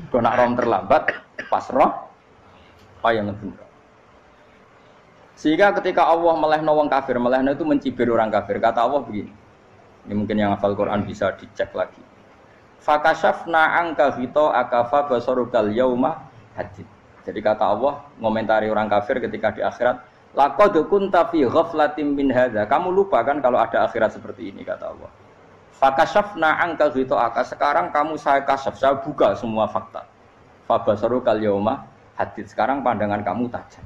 Kok nak rom terlambat, pas roh, yang bener. Sehingga ketika Allah melehno wong kafir, melehno itu mencibir orang kafir. Kata Allah begini. Ini mungkin yang hafal Quran bisa dicek lagi. Fakashafna anka ghita'aka fa basarukal yauma hadid. Jadi kata Allah ngomentari orang kafir ketika di akhirat, laqad kunta fi ghaflatin min hadza. Kamu lupa kan kalau ada akhirat seperti ini kata Allah. Fakashafna anka ghita'aka. Sekarang kamu saya kasaf, saya buka semua fakta. Fa basarukal yauma hadid. Sekarang pandangan kamu tajam.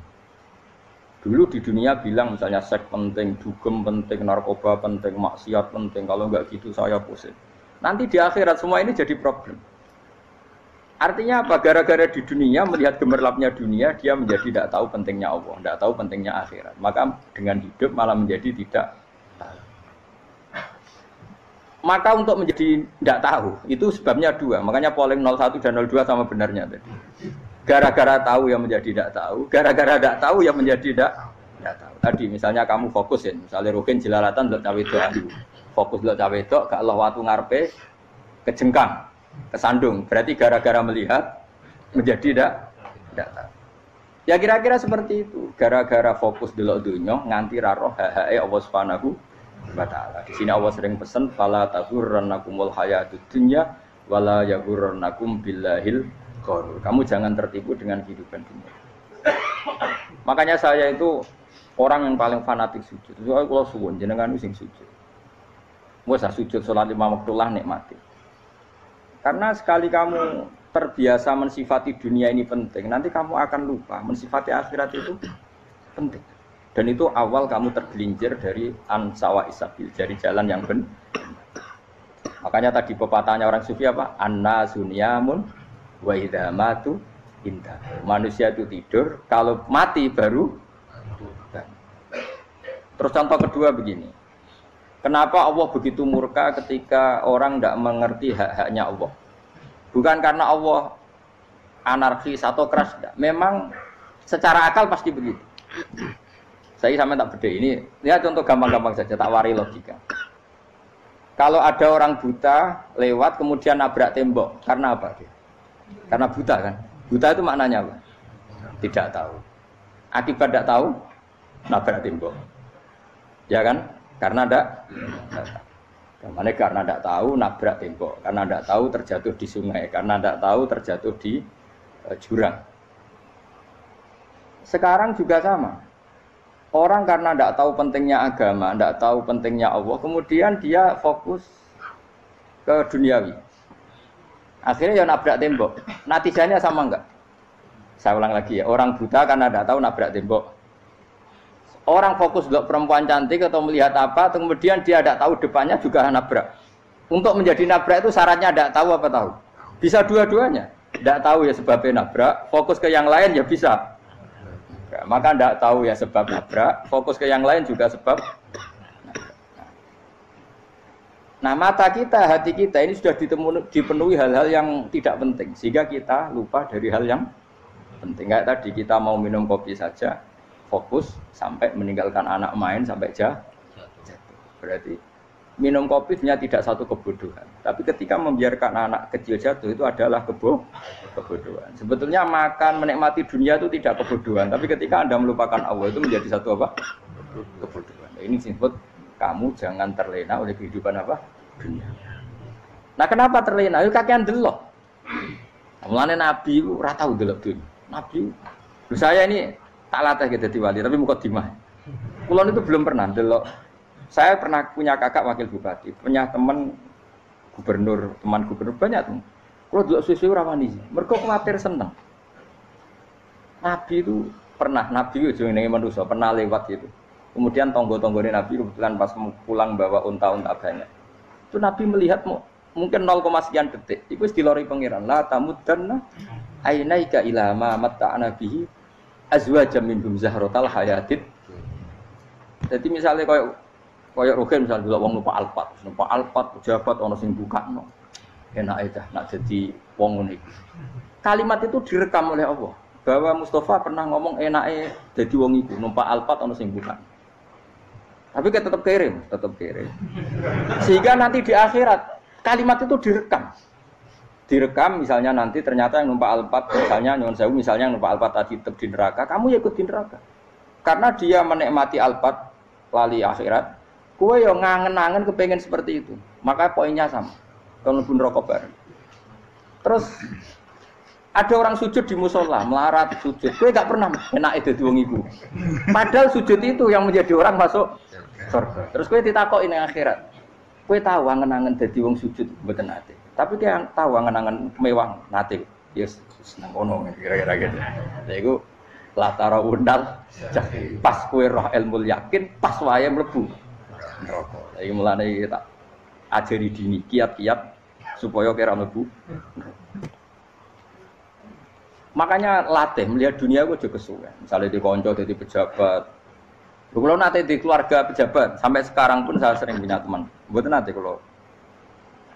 Dulu di dunia bilang misalnya seks penting, dugem penting, narkoba penting, maksiat penting. Kalau enggak gitu saya pusing. Nanti di akhirat semua ini jadi problem. Artinya apa? Gara-gara di dunia melihat gemerlapnya dunia, dia menjadi tidak tahu pentingnya Allah, tidak tahu pentingnya akhirat. Maka dengan hidup malah menjadi tidak tahu. Maka untuk menjadi tidak tahu, itu sebabnya dua. Makanya polling 01 dan 02 sama benarnya tadi. Gara-gara tahu yang menjadi tidak tahu, gara-gara tidak tahu yang menjadi tidak tahu. Tadi misalnya kamu fokusin, misalnya Rukin jelalatan untuk cawe itu ayu. Fokus untuk cawe itu, gak Allah waktu ngarepe kejengkang, kesandung. Berarti gara-gara melihat menjadi tidak tahu. Ya kira-kira seperti itu. Gara-gara fokus delok dunya nganti ra roh hae Allah Subhanahu wa taala. Di sini Allah sering pesan fala taghurrannakumul hayatud dunya wala yaghurrannakum billahil ghurur. Kamu jangan tertipu dengan kehidupan dunia. Makanya saya itu orang yang paling fanatik sujud. Soalnya kalau suwun jenengan sing sujud. Masa sujud salat 5 waktu lah nikmati. Karena sekali kamu terbiasa mensifati dunia ini penting, nanti kamu akan lupa mensifati akhirat itu penting. Dan itu awal kamu tergelincir dari ansawa isabil, dari jalan yang benar. Makanya tadi pepatahnya orang sufi apa? An-nasunyamun wa idza matu indah. Manusia itu tidur, kalau mati baru. Terus contoh kedua begini. Kenapa Allah begitu murka ketika orang tidak mengerti hak-haknya Allah? Bukan karena Allah anarkis atau keras, tidak. Memang secara akal pasti begitu. Saya sampai tak beda ini. Lihat contoh gampang-gampang saja, tak wari logika. Kalau ada orang buta lewat kemudian nabrak tembok, karena apa dia? Karena buta kan? Buta itu maknanya apa? Tidak tahu. Akibat tidak tahu, nabrak tembok. Ya kan? Karena tidak tahu. Karena tidak tahu, nabrak tembok. Karena tidak tahu, terjatuh di sungai. Karena tidak tahu, terjatuh di jurang. Sekarang juga sama. Orang karena tidak tahu pentingnya agama, tidak tahu pentingnya Allah, kemudian dia fokus ke duniawi. Akhirnya ya nabrak tembok. Natijanya sama enggak? Saya ulang lagi ya, orang buta karena tidak tahu nabrak tembok. Orang fokus untuk perempuan cantik atau melihat apa, kemudian dia tidak tahu depannya juga nabrak. Untuk menjadi nabrak itu syaratnya tidak tahu apa tahu? Bisa dua-duanya. Tidak tahu ya sebabnya nabrak, fokus ke yang lain ya bisa. Maka tidak tahu ya sebab nabrak, fokus ke yang lain juga sebab nabrak. Nah mata kita, hati kita ini sudah dipenuhi hal-hal yang tidak penting, sehingga kita lupa dari hal yang penting. Kayak tadi kita mau minum kopi saja, fokus sampai meninggalkan anak main sampai jatuh. Berarti minum kopi sebenarnya tidak satu kebodohan, tapi ketika membiarkan anak kecil jatuh itu adalah kebodohan. Sebetulnya makan menikmati dunia itu tidak kebodohan, tapi ketika Anda melupakan Allah itu menjadi satu apa? Kebodohan. Ini disebut kamu jangan terlena oleh kehidupan apa? Dunia. Nah kenapa terlena? Itu kakean delok. Mulane Nabi itu ora tau delok dunia. Nabi, saya ini tak latih gitu di wali, tapi mukadimah. Kulon itu belum pernah delok. Saya pernah punya kakak wakil bupati, punya teman gubernur banyak tuh. Kalau dulu sesuatu ramani, mereka khawatir senang. Nabi itu pernah, Nabi itu jenenge manusia pernah lewat itu. Kemudian tonggo-tonggone Nabi kebetulan pas pulang bawa unta-unta banyak. Itu Nabi melihat mungkin 0, sekian detik. Itu dilori pangeran. La tamuddanna ainaika ila ma matta'na bihi azwajan minhum zahratal hayatid. Jadi misalnya kayak Rukin misalnya dulu wong numpak Alphard pejabat ono sing bukakno. Enak aja nak jadi wong ngene iki. Kalimat itu direkam oleh Allah bahwa Mustafa pernah ngomong enake dadi wong iku numpak Alphard ono sing buka. Tapi kan tetap kere. Sehingga nanti di akhirat kalimat itu direkam. direkam misalnya nanti ternyata yang numpak Alphard misalnya nyuwun sewu misalnya yang numpak Alphard tadi tetap di neraka, kamu ya ikut di neraka. Karena dia menikmati Alphard lali akhirat, kowe yo ngangen-angen kepengen seperti itu. Maka poinnya sama. Kalau pun rokok bareng. Terus ada orang sujud di musola, melarat sujud. Kowe gak pernah enak itu wong iku. Padahal sujud itu yang menjadi orang masuk surga. Terus kowe ditakoki ning akhirat. Kowe tahu angen-angen dadi wong sujud mboten nate. Tapi kowe tahu angen-angen mewah nate. Ya seneng ono kira-kira gitu. Lha iku latara undal pas kowe roh ilmu yakin pas wae mlebu neraka. Iki mulane tak ajari dini kiat-kiat supaya kira mlebu. Makanya latih melihat dunia gue juga kesuwen. Misalnya di konco jadi pejabat. Kalau nanti di keluarga pejabat sampai sekarang pun saya sering punya teman. Buat nanti kalau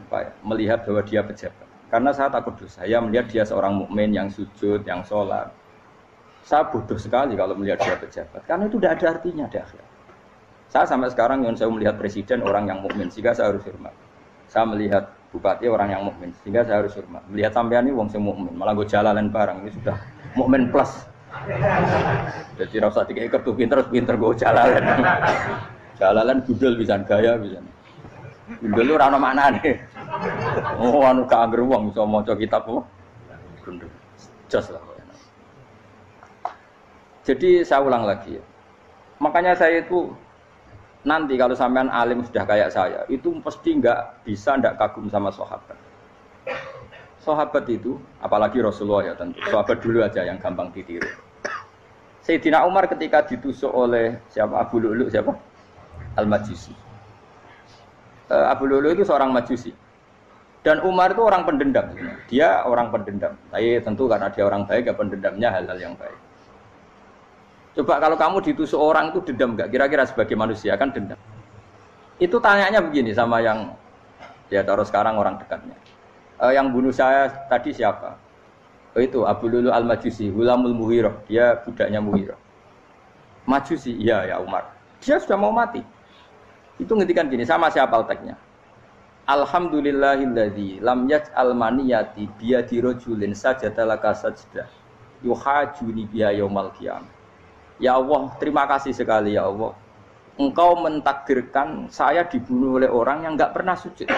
apa ya, melihat bahwa dia pejabat. Karena saya takut dosa. Saya melihat dia seorang mukmin yang sujud, yang sholat. Saya bodoh sekali kalau melihat dia pejabat. Karena itu tidak ada artinya di akhirat. Saya sampai sekarang yang saya melihat presiden orang yang mukmin, sehingga saya harus hormat. Saya melihat bupati orang yang mukmin, sehingga saya harus hormat. Melihat sampean ini wong sing mukmin, malah gue jalalan barang ini sudah mukmin plus. Jadi rasa tiga ekor tuh pinter gue jalalan. Jalalan gudel bisa gaya bisa. Gudel lu rano mana nih? Oh anu kagak wong bisa mau kitab apa? Gudel, just lah. Jadi saya ulang lagi ya. Makanya saya itu nanti kalau sampean alim sudah kayak saya, itu pasti nggak kagum sama sahabat. Sahabat itu, apalagi Rasulullah ya tentu. Sahabat dulu aja yang gampang ditiru. Sayyidina Umar ketika ditusuk oleh siapa Abu Lu'lu siapa? Al-Majusi. Abu Lu'lu itu seorang Majusi. Dan Umar itu orang pendendam. Dia orang pendendam. Tapi tentu karena dia orang baik, ya pendendamnya hal-hal yang baik. Coba kalau kamu ditusuk orang itu dendam enggak? Kira-kira sebagai manusia kan dendam. Itu tanyanya begini sama yang ya taruh sekarang orang dekatnya. Yang bunuh saya tadi siapa? Itu Abu Lu'lu Al-Majusi, Hulamul Mughirah. Dia budaknya Mughirah. Majusi, iya ya Umar. Dia sudah mau mati. Itu ngetikan gini, sama siapa alteknya? Alhamdulillahilladzi lam yaj'al maniyati biyadi rajulin sajadalaka sajdah yuhajuni biha yaumal qiyamah. Ya Allah, terima kasih sekali ya Allah. Engkau mentakdirkan saya dibunuh oleh orang yang enggak pernah sujud.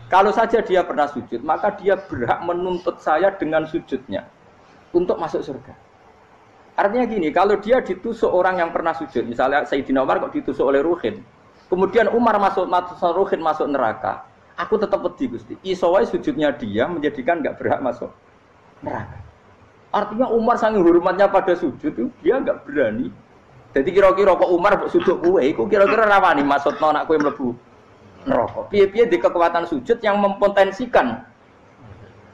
Kalau saja dia pernah sujud, maka dia berhak menuntut saya dengan sujudnya untuk masuk surga. Artinya gini, kalau dia ditusuk orang yang pernah sujud, misalnya Sayyidina Umar kok ditusuk oleh Ruhin, kemudian Umar Ruhin masuk neraka, aku tetap pedih Gusti. Isowai sujudnya dia menjadikan enggak berhak masuk neraka. Artinya Umar saking hormatnya pada sujud itu dia enggak berani. Jadi kira-kira kok Umar sujud kowe iku kira-kira rawani maksudno anak kowe mlebu neraka. Piye-piye di kekuatan sujud yang mempotensikan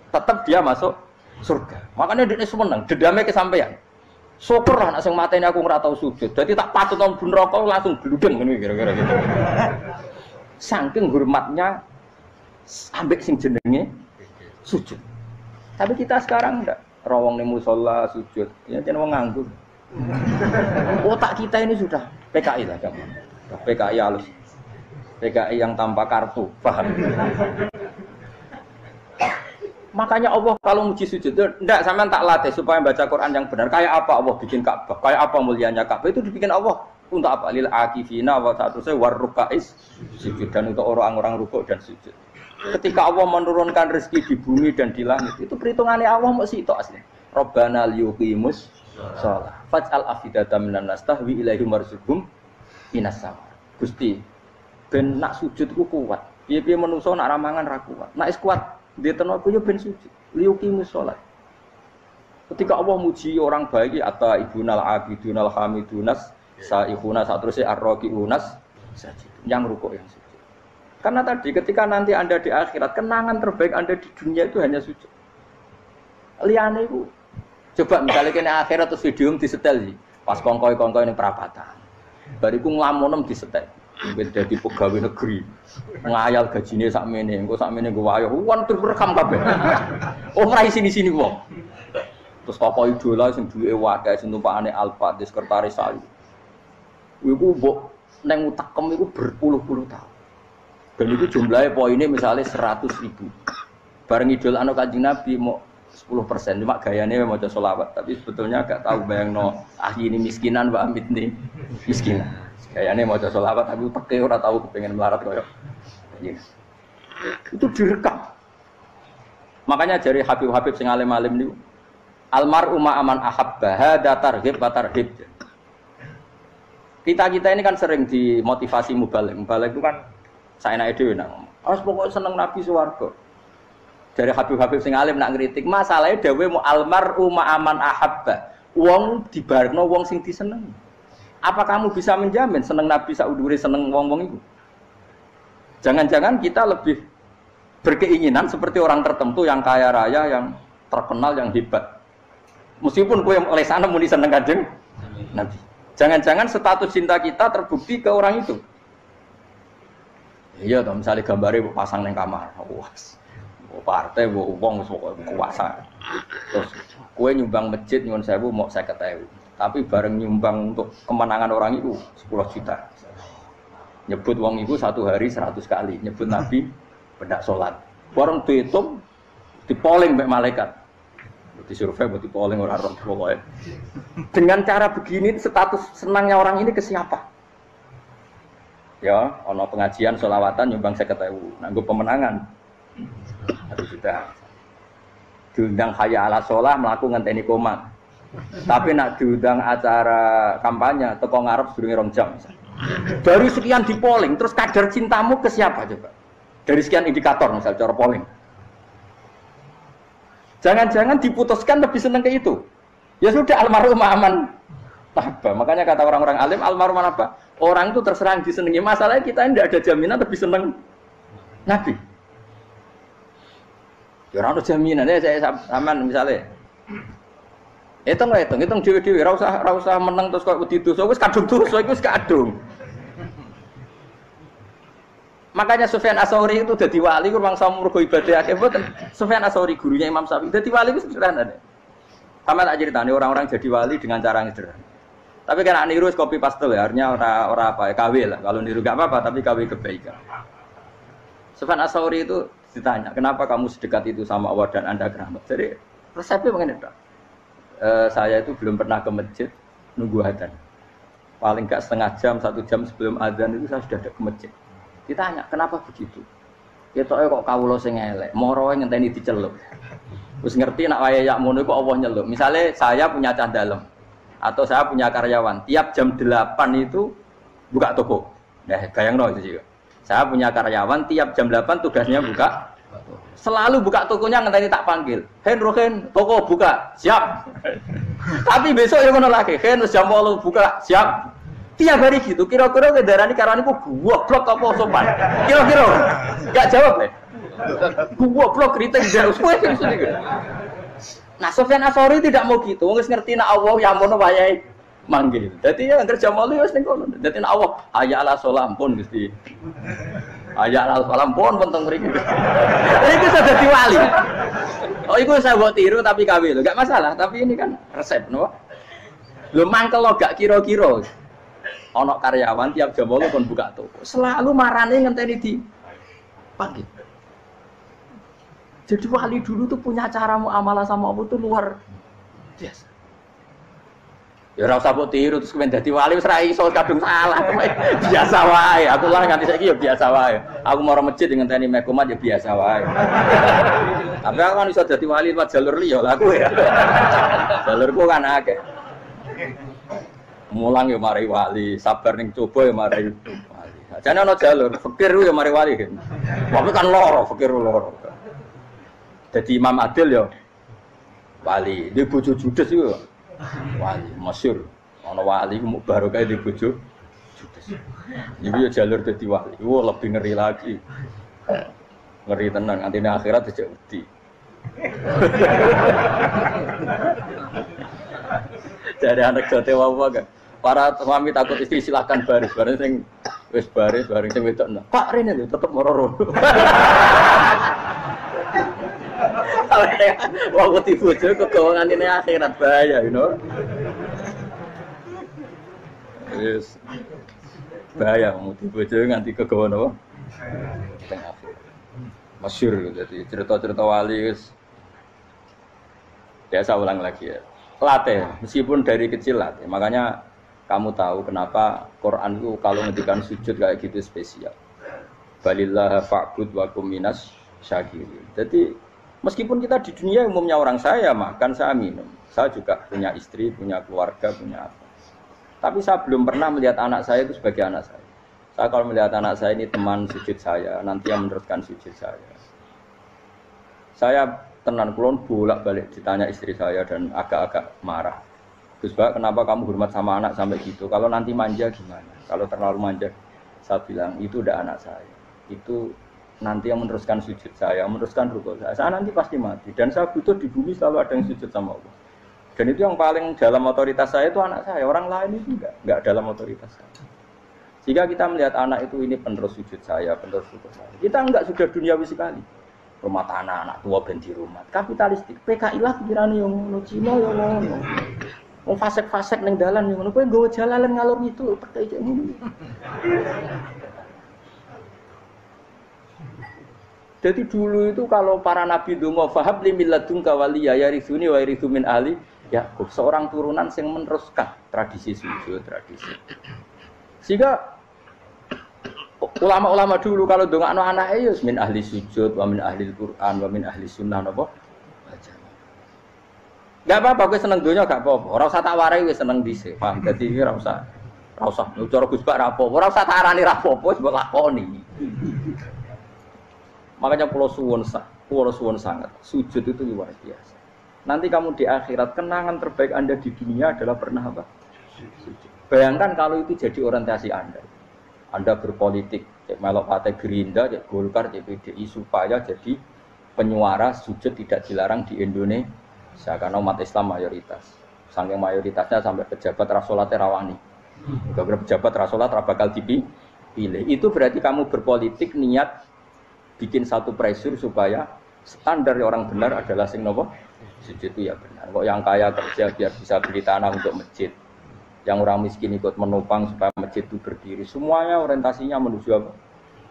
tetap dia masuk surga. Makanya dia seneng, dendamnya kesampaian. Syukur lah anak sing mateni aku ora tau sujud. Jadi tak patut nang neraka langsung gludeng ngene kira-kira gitu. Saking hormatnya ambek sing jenenge sujud. Tapi kita sekarang enggak. Rawong ning musala sujud, ya jeneng wong nganggur. Otak kita ini sudah PKI lah kamu. PKI halus. PKI yang tanpa kartu, paham? Makanya Allah kalau muji sujud, enggak sampean tak latih supaya baca Quran yang benar. Kayak apa Allah bikin Ka'bah? Kayak apa mulianya Ka'bah? Itu dibikin Allah untuk apa? Lil akifina wa sa'atusai warruka'is sujud, dan untuk orang-orang rukuk dan sujud. Ketika Allah menurunkan rezeki di bumi dan di langit, itu perhitungannya Allah mau sitok asli. Rabbana liyuqimus shalah faj'al afidatan minan nas tahwi ilaihim warzuqhum minas sama. Gusti, ben nak sujud ku kuat. Piye-piye menungso nak ramangan ra kuat. Nak is kuat, dia tenaga yo ben sujud. Liyuqimus shalah. Ketika Allah muji orang baik, atau ibunal abidunal hamidunas saihuna satruse arraqiunas yang rukuk yang sujud. Karena tadi ketika nanti Anda di akhirat, kenangan terbaik Anda di dunia itu hanya sujud. Liane itu, coba misalnya kena akhirat terus video disetel sih, pas kongkoi ini perapatan, bariku ngelamonem disetel, beda di pegawai negeri, ngayal gajinya sakmene, engko sakmene gue wayo, wan terus rekam kabeh. Oh rai sini wong. Terus tokoh idola sing duwe wadah sing tumpakane Alphard di sekretaris saya. Iku mbok neng utakem iku berpuluh-puluh tahun. Dan itu jumlahnya poinnya misalnya 100.000. Bareng idol anu Kanjeng Nabi mau 10%, cuma gayane maca selawat, tapi sebetulnya gak tahu bayangno ini miskinan Mbak Amit nih miskinan. Gayane maca selawat tapi teke ora tahu kepengin melarat koyo ini. Itu direkam. Makanya dari Habib-habib sing alim-alim niku almar'u ma'aman ahabba hada targhib wa tarhib. Kita ini kan sering dimotivasi mubaligh. Mubaligh itu kan saenake dhewe nang. Harus pokoknya seneng Nabi swarga. Dari Habib-habib sing alim nak ngritik, masalahnya dawuh mu almar'u ma'aman ahabba. Wong dibarno wong sing disenengi. Apa kamu bisa menjamin seneng Nabi saudure seneng wong-wong itu? Jangan-jangan kita lebih berkeinginan seperti orang tertentu yang kaya raya, yang terkenal, yang hebat. Meskipun kowe oleh sana muni seneng Kanjeng Nabi. Jangan-jangan status cinta kita terbukti ke orang itu. Iya toh, misalnya gambarnya pasang neng kamar. Wah, partai, wong kuasa. Terus kowe nyumbang masjid nyuwun sewu mau 50.000. Tapi bareng nyumbang untuk kemenangan orang itu 10 juta. Nyebut wong itu satu hari 100 kali. Nyebut Nabi pendak sholat. Bareng dihitung, dipoling mbek malaikat. Di survei buat dipoling orang pokoknya. Dengan cara begini status senangnya orang ini ke siapa? Ya, ono pengajian sholawatan nyumbang 50.000. Nanggo pemenangan. Harus sudah. Diundang hayya ala sholah melaku ngenteni komat. Tapi nak diundang acara kampanye teko ngarep sedurunge 2 jam. Dari sekian di polling, terus kadar cintamu ke siapa coba? Dari sekian indikator misal cara polling. Jangan-jangan diputuskan lebih senang ke itu. Ya sudah almarhum aman. Apa? Makanya kata orang-orang alim almarhum apa? Orang itu terserah disenangi. Masalahnya kita tidak ada jaminan lebih senang Nabi. Ya ora ono jaminan ya saya sampean misalnya. Hitung dhewe-dhewe ora usah meneng terus kok wedi dosa wis kadung dosa iku wis kadung. Makanya Sufyan Ats-Tsauri itu dadi wali ku mangsa mergo ibadah akeh mboten. Sufyan Ats-Tsauri gurunya Imam Syafi'i dadi wali ku sederhana. Sama tak ceritane orang-orang jadi wali dengan cara yang sederhana. Tapi kan niru copy paste ya, artinya ora apa ya KW lah. Kalau niru enggak apa-apa tapi KW kebaikan. Sufyan Ats-Tsauri itu ditanya, "Kenapa kamu sedekat itu sama Allah dan Anda keramat?" Jadi resepnya begini, Pak. Saya itu belum pernah ke masjid nunggu adzan. Paling enggak setengah jam, 1 jam sebelum adzan itu saya sudah ada ke masjid. Ditanya, kenapa begitu? Ketoke kok kawula sing elek, moroe ngenteni diceluk. Wis ngerti nek wayahe yak ngono iku Allah nyeluk. Misale saya punya cah dalem atau saya punya karyawan, tiap jam 8 itu buka toko. Nah, bayangno itu juga. Saya punya karyawan tiap jam 8 tugasnya buka. Selalu buka tokonya ngenteni tak panggil. Hen, toko buka. Siap. Tapi besok ya ngono lagi. Hen jam 8 buka. Siap. Tiap hari gitu, kira-kira kendaraan karyawan itu goblok apa sopan? Kira-kira enggak jawab deh. Goblok kritik jauh semua gitu. Nah, Sufyan Ats-Tsauri tidak mau gitu. Wong wis ngerti nek Allah ya mono wayahe manggil. Dadi ya kerja malu wis ning kono. Dadi nek Allah hayya ala sholam pun Gusti. Hayya ala sholam pun teng mriki. Iku sudah dadi wali. Oh, iku saya buat tiru tapi KW lho, enggak masalah, tapi ini kan resep no. Lho mangkel lo gak kira-kira. Ono karyawan tiap jam 8 pun buka toko. Selalu marane ngenteni di panggil. Jadi wali dulu tuh punya cara muamalah sama Allah tuh luar biasa. Ya ora usah mbok tiru terus kemen dadi wali wis ra iso kadung salah. Biasa wae. Aku lah nganti saiki ya biasa wae. Aku maro masjid ngenteni mekomat ya biasa wae. Tapi aku kan iso dadi wali lewat jalur liya lah aku ya. Jalurku kan akeh. Mulang ya mari wali, sabar ning coba ya mari wali. Jane ana jalur, fikir ya mari wali kan. Tapi kan loro, fikir loro. Dadi Imam Adil ya wali, di bojo judes iku wali, masyhur. Ana wali ku barokah di bojo judes. Iku ya jalur dadi wali. Wo lebih ngeri lagi. Ngeri tenan, antine akhirat dijak wedi. Dari anak jote wae para suami takut istri silahkan baris sing wis baris sing wedok. Pak rene lho tetep moro-moro. Waktu bojo kegawangan ini akhirat bahaya, you know. Yes. Bahaya mau bojo nganti kegawan apa? Teng akhirat. Masyhur jadi cerita-cerita wali ya saya ulang lagi ya. Latih, meskipun dari kecil latih. Makanya kamu tahu kenapa Quran itu kalau ngendikan sujud kayak gitu spesial. Balillah fa'bud wa kum minas syakirin. Jadi meskipun kita di dunia umumnya orang saya makan, saya minum. Saya juga punya istri, punya keluarga, punya apa. Tapi saya belum pernah melihat anak saya itu sebagai anak saya. Saya kalau melihat anak saya ini teman sujud saya, nanti yang meneruskan sujud saya. Saya tenan kulon bolak-balik ditanya istri saya dan agak-agak marah. Gus Bak, kenapa kamu hormat sama anak sampai gitu? Kalau nanti manja gimana? Kalau terlalu manja, saya bilang itu udah anak saya. Itu nanti yang meneruskan sujud saya, meneruskan rukuk saya. Saya nanti pasti mati dan saya butuh di bumi selalu ada yang sujud sama Allah. Dan itu yang paling dalam otoritas saya itu anak saya. Orang lain itu enggak dalam otoritas saya. Jika kita melihat anak itu ini penerus sujud saya, penerus rukuk saya. Kita enggak sudah duniawi sekali. Rumah tanah anak tua ben di rumah. Kapitalistik. PKI lah pikirannya yang ngono, Cina yang ngono. Wong fasek-fasek ning dalan yang ngono, kowe nggawa jalalan ngalor itu PKI ngono. Jadi dulu itu kalau para nabi donga fahab li milladunka waliya yarithuni wa yarithu min ahli Yakub, seorang turunan yang meneruskan tradisi sujud, tradisi. Sehingga ulama-ulama dulu kalau dongakno anake ya min ahli sujud wa min ahli Quran wa min ahli sunnah napa? Enggak apa-apa kowe seneng donya gak apa-apa. Ora usah tak warai wis seneng dhisik. Paham? Dadi iki ora usah. Ora usah cara Gus Bak ra apa-apa. Ora usah tak arani ra apa-apa wis mbok lakoni. Makanya pulau suwun sangat. Sujud itu luar biasa. Nanti kamu di akhirat kenangan terbaik Anda di dunia adalah pernah apa? Sujud. Bayangkan kalau itu jadi orientasi Anda. Anda berpolitik, cek melok partai Gerindra, cek Golkar, cek PDI supaya jadi penyuara sujud tidak dilarang di Indonesia karena umat Islam mayoritas. Saking mayoritasnya sampai pejabat rasolat rawani. Beberapa pejabat rasolat bakal dipilih. Itu berarti kamu berpolitik niat bikin satu pressure supaya standar orang benar adalah sing nopo sujud itu ya benar. Kok yang kaya kerja biar bisa beli tanah untuk masjid, yang orang miskin ikut menopang supaya masjid itu berdiri. Semuanya orientasinya menuju apa?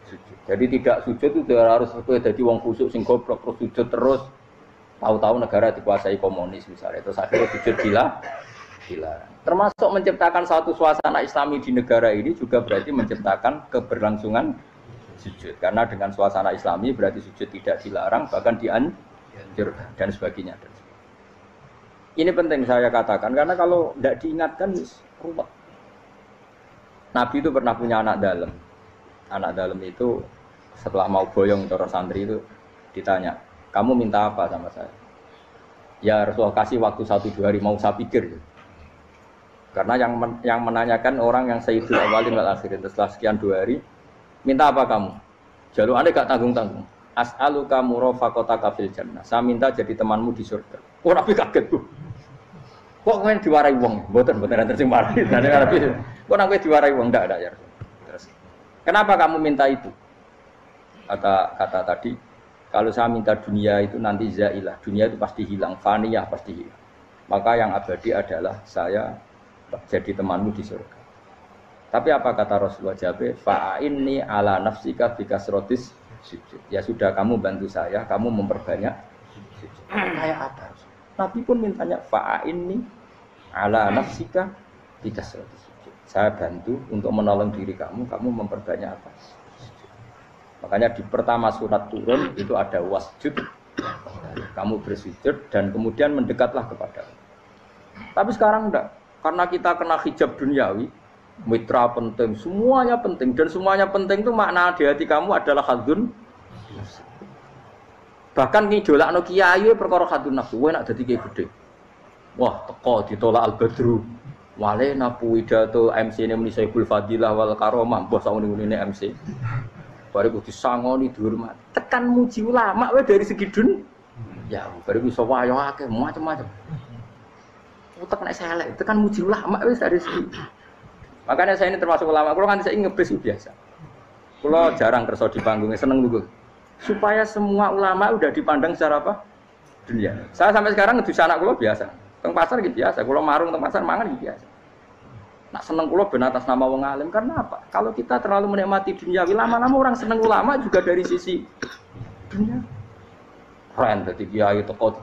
Sujud. Jadi tidak sujud itu harus jadi wong khusuk sing goblok terus sujud terus. Tahu-tahu negara dikuasai komunis misalnya, terus akhirnya sujud gila. Termasuk menciptakan satu suasana Islami di negara ini juga berarti menciptakan keberlangsungan sujud, karena dengan suasana Islami berarti sujud tidak dilarang bahkan dianjurkan dan sebagainya. Ini penting saya katakan karena kalau tidak diingatkan ruwet. Nabi itu pernah punya anak dalam. Anak dalam itu setelah mau boyong cara santri itu ditanya, kamu minta apa sama saya? Ya Rasulullah kasih waktu 1-2 hari mau saya pikir. Karena yang menanyakan orang yang sayyidul awalin wal akhirin setelah sekian 2 hari. Minta apa kamu? Jalur Anda gak tanggung-tanggung. As'aluka murafaqataka fil jannah. Saya minta jadi temanmu di surga. Oh, Nabi kaget tuh. Kok kowe diwarai wong? Mboten terus marahi. Kok nang kowe diwarai wong ndak ada ya. Terus. Kenapa kamu minta itu? Kata tadi, kalau saya minta dunia itu nanti zailah. Dunia itu pasti hilang, faniyah pasti hilang. Maka yang abadi adalah saya jadi temanmu di surga. Tapi apa kata Rasulullah Jabir? Fa'inni ala nafsika bikasrotis sujud. Ya sudah kamu bantu saya, kamu memperbanyak sujud. Kayak apa? Nabi pun mintanya fa'inni ala nafsika bikasrotis sujud. Saya bantu untuk menolong diri kamu memperbanyak apa? Sujud. Makanya di pertama surat turun itu ada wasjud. Kamu bersujud dan kemudian mendekatlah kepada Allah. Tapi sekarang enggak. Karena kita kena hijab duniawi. Mitra penting, semuanya penting dan semuanya penting itu makna di hati kamu adalah hadun. Bahkan ngidolakno kiai perkara hadun nafsu, kowe nak dadi kiai gede. Wah, teko ditolak Al-Badru. Wale napu pidato MC-ne muni Saiful Fadilah wal Karomah, mbah sauni-unine MC. Bariku disangoni dihormat. Tekan muji ulama wae dari segi dun. Ya, bariku iso wayo akeh macam-macam. Utek nek selek, tekan muji ulama wis dari segi. Makanya saya ini termasuk ulama, kalau kan saya ngebis biasa. Kalau jarang kerso di panggungnya, seneng dulu. Supaya semua ulama udah dipandang secara apa? Dunia. Saya sampai sekarang ngedus anak kulo biasa. Teng pasar gitu biasa, kulo marung teng pasar mangan gitu biasa. Nak seneng kulo ben atas nama wong alim karena apa? Kalau kita terlalu menikmati dunia, lama-lama orang seneng ulama juga dari sisi Dunia. Keren dadi kiai teko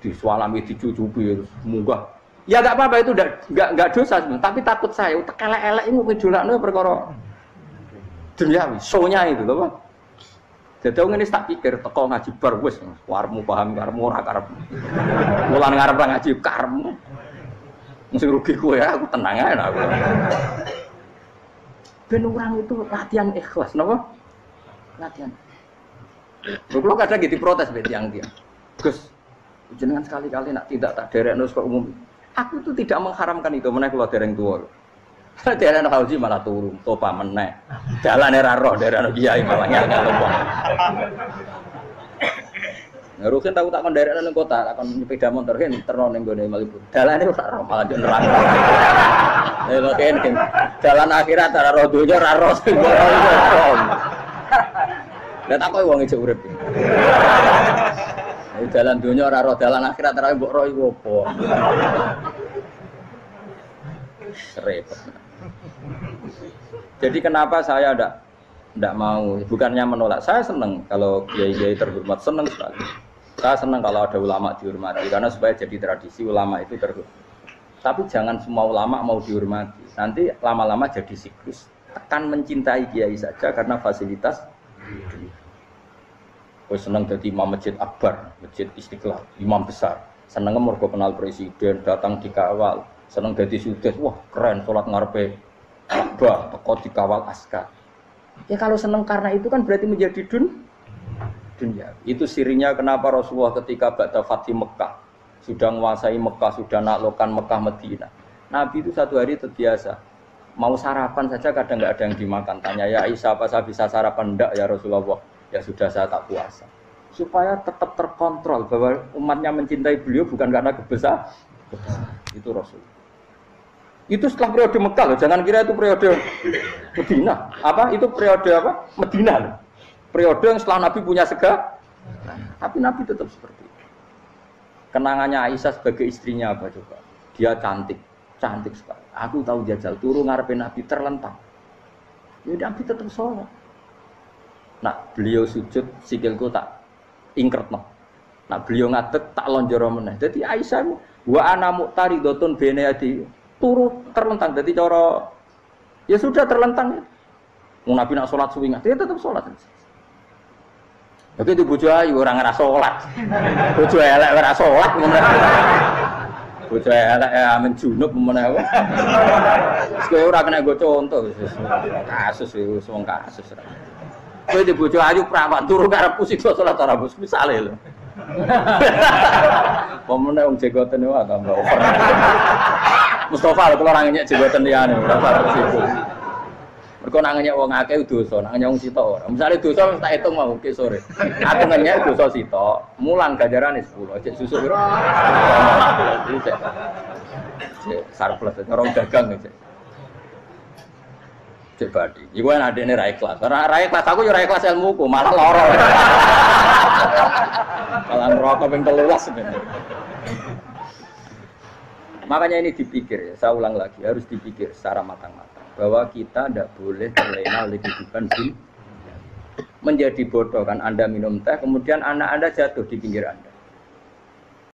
disualami dicucupi munggah. Ya enggak apa-apa itu enggak dosa, tapi takut saya utek elek-elek iku ngidolakno perkara duniawi, show-nya itu lho, Pak. Jadi aku ngene tak pikir teko ngaji bar wis warmu paham karepmu ora karepmu. Mulan ngarep ra ngaji karepmu. Mesti rugi kowe ya, aku tenang ae aku. Ben orang itu latihan ikhlas, napa? Latihan. Kalau kadang gitu protes be tiang-tiang. Gus, jenengan sekali-kali nak tidak tak derekno kok umum. Aku itu tidak mengharamkan itu, meneh kula dereng tuwa. Derekno haji malah turun, topa meneh. Dalane ra roh derekno kiai malah ngel-ngel wong. Rukin tahu tak kon derekno ning kota, tak kon sepeda motor kan terno ning gone Malibu. Dalane ora roh malah yo nerang. Lha kene jalan akhirat ora roh donya ora roh. Lah tak kowe wong ijek urip. Dalan dunya ora roh, dalan akhirat ora mbok roh iku apa? Repot. Jadi kenapa saya ndak mau, bukannya menolak. Saya senang kalau kiai-kiai terhormat, senang sekali. Saya senang kalau ada ulama dihormati karena supaya jadi tradisi ulama itu terhormat. Tapi jangan semua ulama mau dihormati. Nanti lama-lama jadi siklus. Tekan mencintai kiai saja karena fasilitas. Gue seneng jadi imam masjid akbar, masjid Istiqlal, imam besar. Seneng mergo kenal presiden, datang dikawal. Seneng jadi sudes, wah keren, sholat ngarepe Ka'bah, teko dikawal askar. Ya kalau seneng karena itu kan berarti menjadi dunia. Itu sirinya kenapa Rasulullah ketika ba'da Fathi Mekah sudah menguasai Mekah, sudah naklukkan Mekah Madinah. Nabi itu satu hari terbiasa. Mau sarapan saja kadang nggak ada yang dimakan. Tanya ya Aisyah, apa saya bisa sarapan? Enggak ya Rasulullah. Ya sudah saya tak puasa. Supaya tetap terkontrol bahwa umatnya mencintai beliau bukan karena kebesaran. Itu Rasul. Itu setelah periode Mekah loh. Jangan kira itu periode Medina. Apa? Itu periode apa? Medina loh. Periode yang setelah Nabi punya segala. Tapi Nabi tetap seperti itu. Kenangannya Aisyah sebagai istrinya apa coba? Dia cantik. Cantik sekali. Aku tahu jajal turu ngarepin Nabi terlentang. Ya Nabi tetap sholat. Nah beliau sujud sikilku tak ingkretno. Nah beliau ngadeg tak lonjoro meneh. Dadi Aisyah wa ana muqtaridotun bene adi turu terlentang. Dadi cara ya sudah terlentang. Mun Nabi nak salat suwi dia tetap salat. Begitu bojo ayu ora ngrasa salat. Bojo elek ora salat ngono. Bojo elek amen junub meneh wae. Wis kowe ora kena nggo contoh kasus wis wong kasus. Kowe di bojo ayu prawan turu karepku sik salat ora bos misale lho. Pemene wong jegoten wae tambah over. Mustofa lho kula ora ngenyek jegoten liyane ora parek siku. Mergo nak ngenyek wong akeh dosa, nak ngenyek wong sitok ora. Misale dosa wis tak hitung mau ke sore. Aku ngenyek dosa sitok, mulang ganjarane 10. Cek susu piro? Cek surplus orang dagang cek. Cek badi. Iku ana adene ra ikhlas. Ra ikhlas aku yo ra ikhlas ilmuku, malah lara. Malah ngerokok ping 13 sebenarnya. Makanya ini dipikir ya, saya ulang lagi, harus dipikir secara matang-matang bahwa kita tidak boleh terlena oleh kehidupan menjadi bodoh kan. Anda minum teh, kemudian anak Anda jatuh di pinggir Anda.